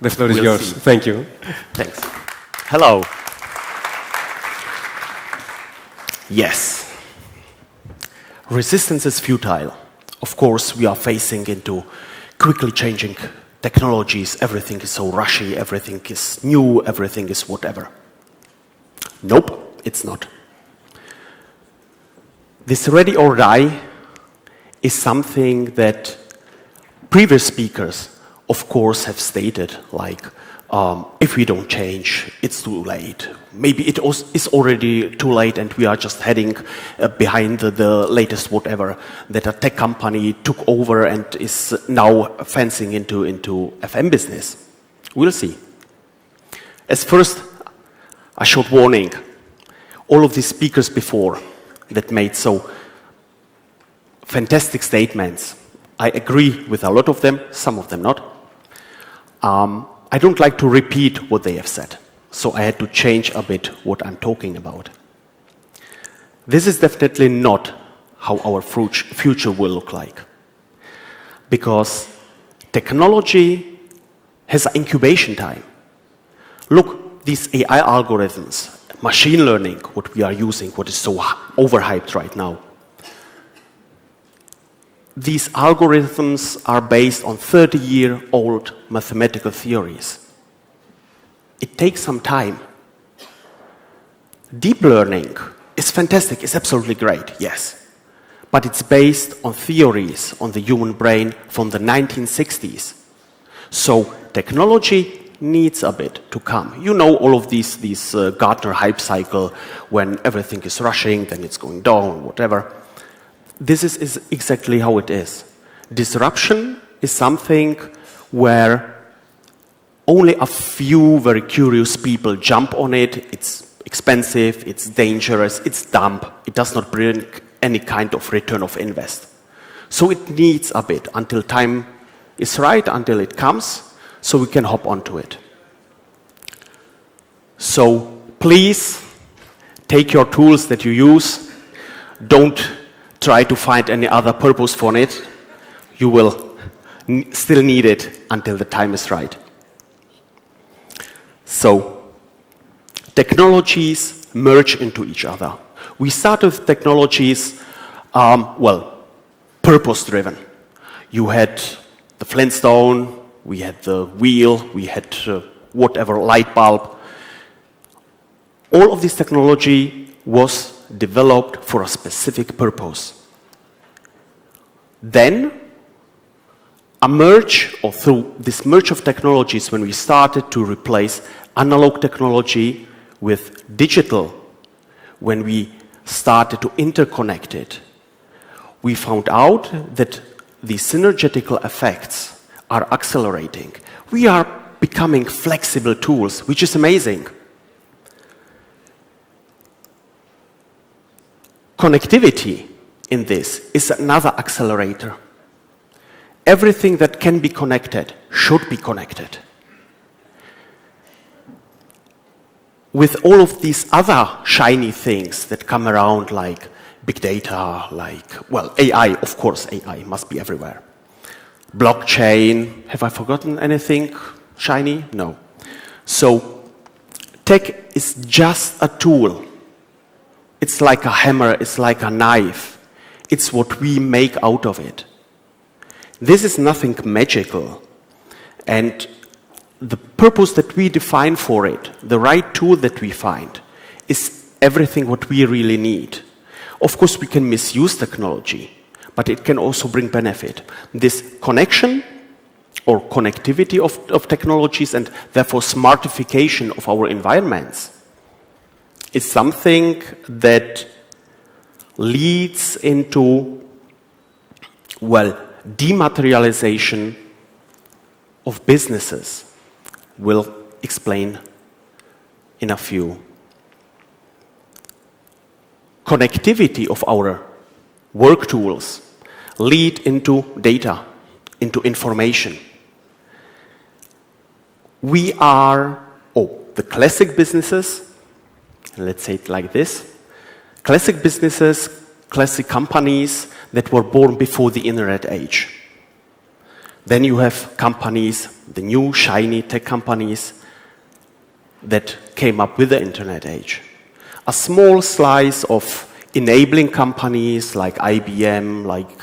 The floor is yours. See. Thank you. Thanks. Hello. Yes. Resistance is futile. Of course, we are facing into quickly changing technologies. Everything is so rushy, everything is new, everything is whatever. Nope, it's not. This ready or die is something that previous speakers, of course, have stated, like, if we don't change, it's too late. Maybe it is already too late and we are just heading behind the latest whatever, that a tech company took over and is now fencing into FM business. We'll see. As first, a short warning. All of these speakers before that made so fantastic statements, I agree with a lot of them, some of them not. I don't like to repeat what they have said, so I had to change a bit what I'm talking about. This is definitely not how our future will look like, because technology has an incubation time. Look, these AI algorithms, machine learning, what we are using, what is so overhyped right now. These algorithms are based on 30-year-old mathematical theories. It takes some time. Deep learning is fantastic, it's absolutely great, yes. But it's based on theories on the human brain from the 1960s. So technology needs a bit to come. You know all of these Gartner hype cycle, when everything is rushing, then it's going down, whatever. This is exactly how it is. Disruption is something where only a few very curious people jump on it. It's expensive, it's dangerous, it's dumb. It does not bring any kind of return of invest. So it needs a bit until time is right, until it comes, so we can hop onto it. So please take your tools that you use. Don't try to find any other purpose for it. You will still need it until the time is right. So technologies merge into each other. We start with technologies, purpose-driven. You had the Flintstone, we had the wheel, we had whatever, light bulb. All of this technology was developed for a specific purpose. Then, through this merge of technologies, when we started to replace analog technology with digital, when we started to interconnect it, we found out that the synergetical effects are accelerating. We are becoming flexible tools, which is amazing. Connectivity in this is another accelerator. Everything that can be connected should be connected. With all of these other shiny things that come around, like big data, AI, of course, AI must be everywhere. Blockchain, have I forgotten anything shiny? No. So tech is just a tool. It's like a hammer, it's like a knife. It's what we make out of it. This is nothing magical. And the purpose that we define for it, the right tool that we find, is everything what we really need. Of course, we can misuse technology, but it can also bring benefit. This connection or connectivity of technologies and therefore smartification of our environments is something that leads into, dematerialization of businesses. We'll explain in a few. Connectivity of our work tools lead into data, into information. We are, the classic businesses, let's say it like this, classic businesses, classic companies that were born before the internet age. Then you have companies, the new shiny tech companies that came up with the internet age. A small slice of enabling companies like IBM, like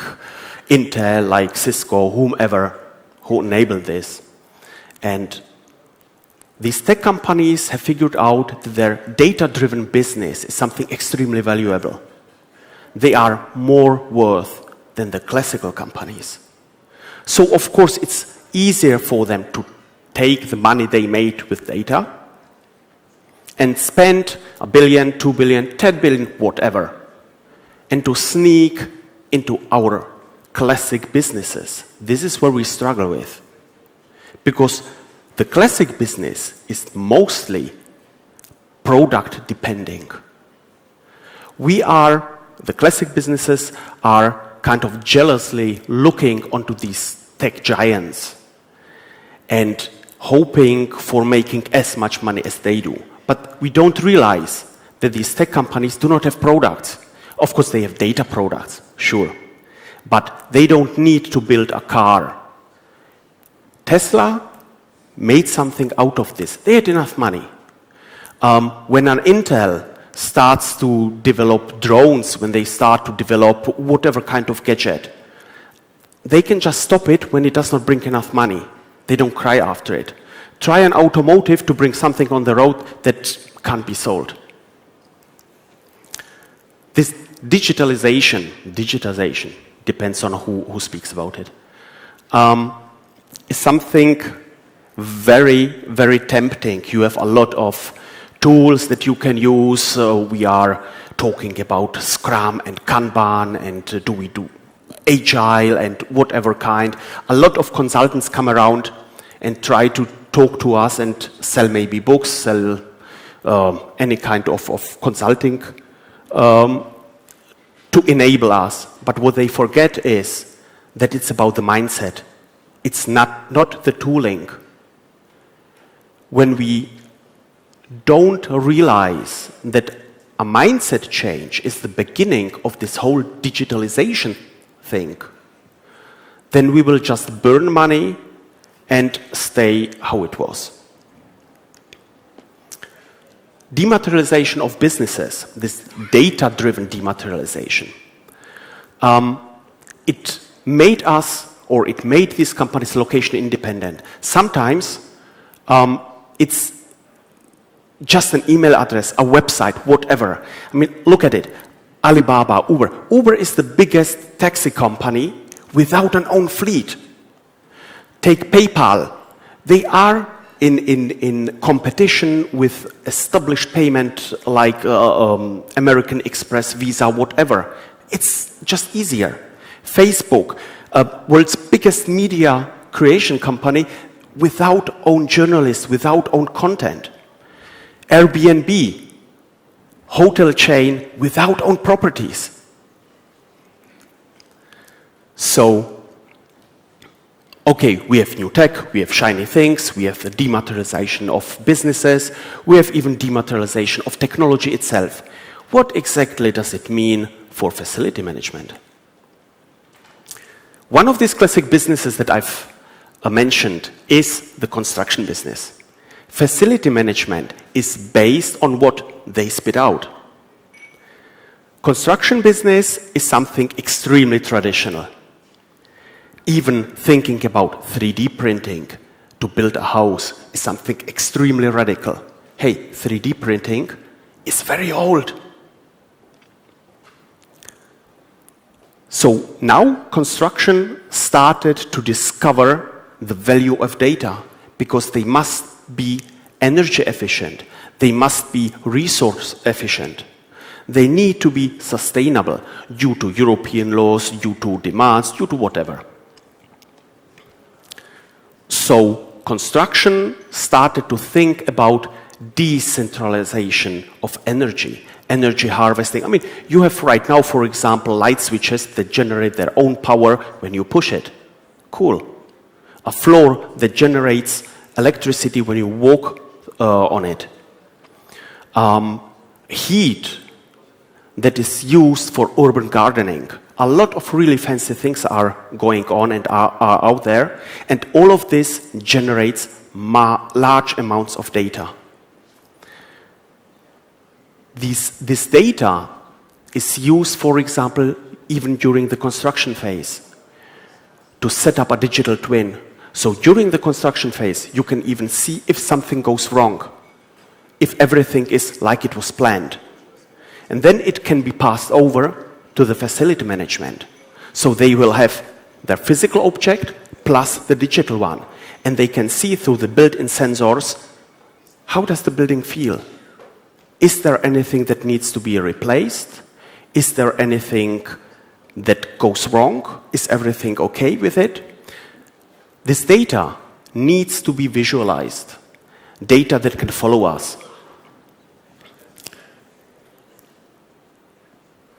Intel, like Cisco, whomever, who enabled this. And these tech companies have figured out that their data-driven business is something extremely valuable. They are more worth than the classical companies. So, of course, it's easier for them to take the money they made with data and spend $1 billion, $2 billion, $10 billion, whatever, and to sneak into our classic businesses. This is where we struggle with. Because the classic business is mostly product depending. The classic businesses are kind of jealously looking onto these tech giants and hoping for making as much money as they do. But we don't realize that these tech companies do not have products. Of course, they have data products, sure. But they don't need to build a car. Tesla made something out of this. They had enough money. When an Intel starts to develop drones, when they start to develop whatever kind of gadget, they can just stop it when it does not bring enough money. They don't cry after it. Try an automotive to bring something on the road that can't be sold. This digitalization, depends on who speaks about it, is something very, very tempting. You have a lot of tools that you can use. We are talking about Scrum and Kanban, and do we do Agile and whatever kind. A lot of consultants come around and try to talk to us and sell maybe books, sell any kind of consulting to enable us. But what they forget is that it's about the mindset. It's not the tooling. When we don't realize that a mindset change is the beginning of this whole digitalization thing, then we will just burn money and stay how it was. Dematerialization of businesses, this data-driven dematerialization, it made these companies location independent. Sometimes it's just an email address, a website, whatever. I mean, look at it. Alibaba, Uber. Uber is the biggest taxi company without an own fleet. Take PayPal. They are in competition with established payment like American Express, Visa, whatever. It's just easier. Facebook, world's biggest media creation company without own journalists, without own content. Airbnb, hotel chain without own properties. So, okay, we have new tech, we have shiny things, we have the dematerialization of businesses, we have even dematerialization of technology itself. What exactly does it mean for facility management? One of these classic businesses that I've mentioned is the construction business. Facility management is based on what they spit out. Construction business is something extremely traditional. Even thinking about 3D printing to build a house is something extremely radical. Hey, 3D printing is very old. So now construction started to discover the value of data because they must be energy efficient. They must be resource efficient. They need to be sustainable due to European laws, due to demands, due to whatever. So construction started to think about decentralization of energy, energy harvesting. I mean, you have right now, for example, light switches that generate their own power when you push it. Cool. A floor that generates electricity when you walk on it. Heat that is used for urban gardening. A lot of really fancy things are going on and are out there, and all of this generates large amounts of data. This data is used, for example, even during the construction phase, to set up a digital twin. So during the construction phase, you can even see if something goes wrong, if everything is like it was planned. And then it can be passed over to the facility management. So they will have their physical object plus the digital one. And they can see through the built-in sensors, how does the building feel? Is there anything that needs to be replaced? Is there anything that goes wrong? Is everything okay with it? This data needs to be visualized, data that can follow us.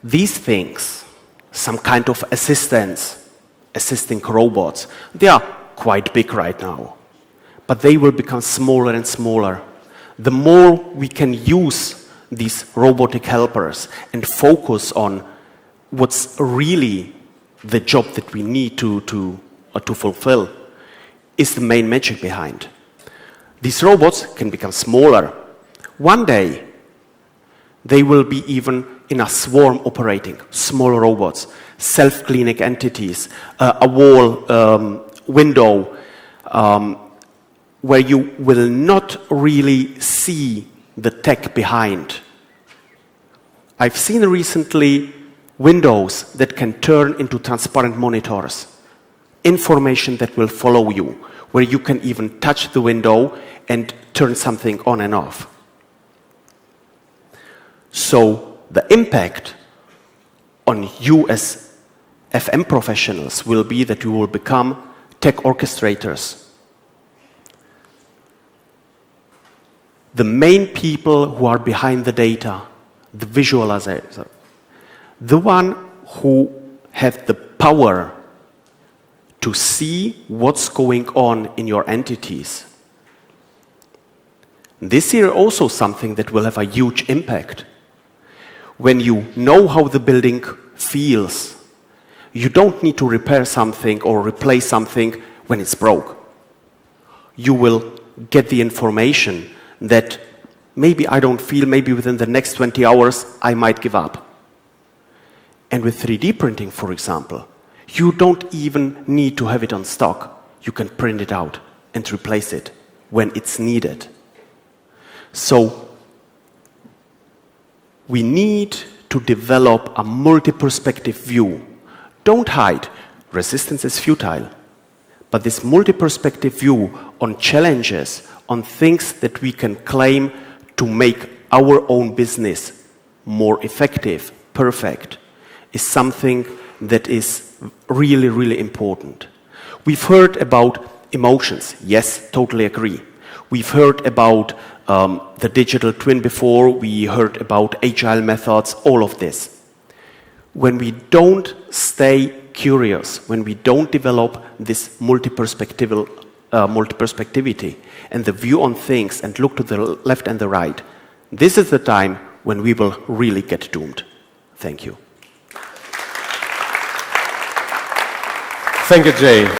These things, some kind of assistants, assisting robots, they are quite big right now, but they will become smaller and smaller. The more we can use these robotic helpers and focus on what's really the job that we need to fulfill, is the main magic behind. These robots can become smaller. One day, they will be even in a swarm operating, small robots, self-cleaning entities, a wall, window, where you will not really see the tech behind. I've seen recently windows that can turn into transparent monitors, information that will follow you, where you can even touch the window and turn something on and off. So the impact on you as FM professionals will be that you will become tech orchestrators. The main people who are behind the data, the visualizer, the one who have the power to see what's going on in your entities. This is also something that will have a huge impact. When you know how the building feels, you don't need to repair something or replace something when it's broke. You will get the information that maybe I don't feel, maybe within the next 20 hours I might give up. And with 3D printing, for example, you don't even need to have it on stock. You can print it out and replace it when it's needed. So we need to develop a multi-perspective view. Don't hide. Resistance is futile. But this multi-perspective view on challenges, on things that we can claim to make our own business more effective, perfect, is something that is really, really important. We've heard about emotions. Yes, totally agree. We've heard about the digital twin before. We heard about agile methods, all of this. When we don't stay curious, when we don't develop this multi-perspectivity and the view on things and look to the left and the right, this is the time when we will really get doomed. Thank you. Thank you, Jay.